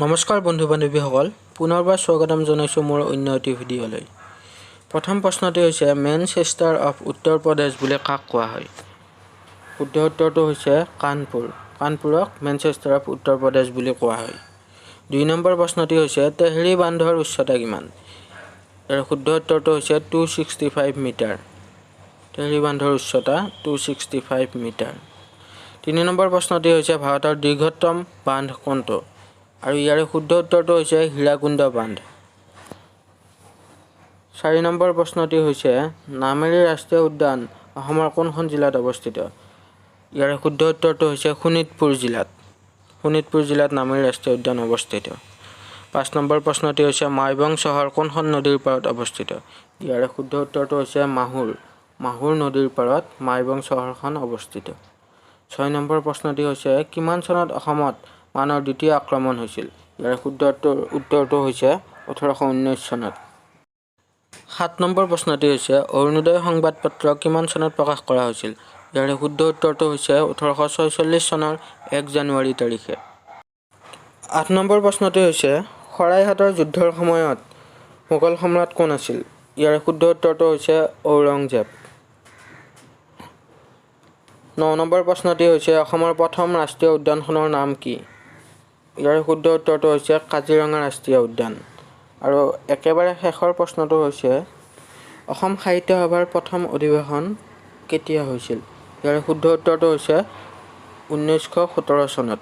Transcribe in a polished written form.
নমস্কাৰ বন্ধু বান্ধৱীসকল, পুনৰবাৰ স্বাগতম জনাইছোঁ মোৰ অন্য এটি ভিডিঅ'লৈ। প্ৰথম প্ৰশ্নটি হৈছে মেনচেষ্টাৰ অফ উত্তৰ প্ৰদেশ বুলি কাক কোৱা হয়? শুদ্ধ উত্তৰটো হৈছে কানপুৰ। কানপুৰক মেনচেষ্টাৰ অফ উত্তৰ প্ৰদেশ বুলি কোৱা হয়। 2 নম্বৰ প্ৰশ্নটি হৈছে তেহৰী বান্ধৰ উচ্চতা কিমান? ইয়াৰ শুদ্ধ উত্তৰটো হৈছে 265 মিটাৰ। তেহৰী বান্ধৰ উচ্চতা 265 মিটাৰ। 3 নম্বৰ প্ৰশ্নটি হৈছে ভাৰতৰ দীৰ্ঘতম বান্ধ কোনটো? আৰু ইয়াৰ শুদ্ধ উত্তৰটো হৈছে হীৰাকুণ্ড বান্ধ। 4 নম্বৰ প্ৰশ্নটি হৈছে নামেৰি ৰাষ্ট্ৰীয় উদ্যান অসমৰ কোনখন জিলাত অৱস্থিত? ইয়াৰ শুদ্ধ উত্তৰটো হৈছে শোণিতপুৰ জিলাত। শোণিতপুৰ জিলাত নামেৰি ৰাষ্ট্ৰীয় উদ্যান অৱস্থিত। 5 নম্বৰ প্ৰশ্নটি হৈছে মাইবং চহৰ কোনখন নদীৰ পাৰত অৱস্থিত? ইয়াৰ শুদ্ধ উত্তৰটো হৈছে মাহুৰ। মাহুৰ নদীৰ পাৰত মাইবং চহৰখন অৱস্থিত। 6 নম্বৰ প্ৰশ্নটি হৈছে কিমান চনত অসমত মানৰ দ্বিতীয় আক্ৰমণ হৈছিল? ইয়াৰ শুদ্ধ উত্তৰটো হৈছে 1819 চনত। 7 নম্বৰ প্ৰশ্নটি হৈছে অৰুণোদয় সংবাদপত্ৰ কিমান চনত প্ৰকাশ কৰা হৈছিল? ইয়াৰ শুদ্ধ উত্তৰটো হৈছে 1846 চনৰ 1 জানুৱাৰী তাৰিখে। 8 নম্বৰ প্ৰশ্নটি হৈছে শৰাইঘাটৰ যুদ্ধৰ সময়ত মোগল সম্ৰাট কোন আছিল? ইয়াৰ শুদ্ধ উত্তৰটো হৈছে ঔৰংজেব। 9 নম্বৰ প্ৰশ্নটি হৈছে অসমৰ প্ৰথম ৰাষ্ট্ৰীয় উদ্যানখনৰ নাম কি? ইয়াৰ শুদ্ধ উত্তৰটো হৈছে কাজিৰঙা ৰাষ্ট্ৰীয় উদ্যান। আৰু একেবাৰে শেষৰ প্ৰশ্নটো হৈছে অসম সাহিত্য সভাৰ প্ৰথম অধিৱেশন কেতিয়া হৈছিল? ইয়াৰ শুদ্ধ উত্তৰটো হৈছে 1917 চনত।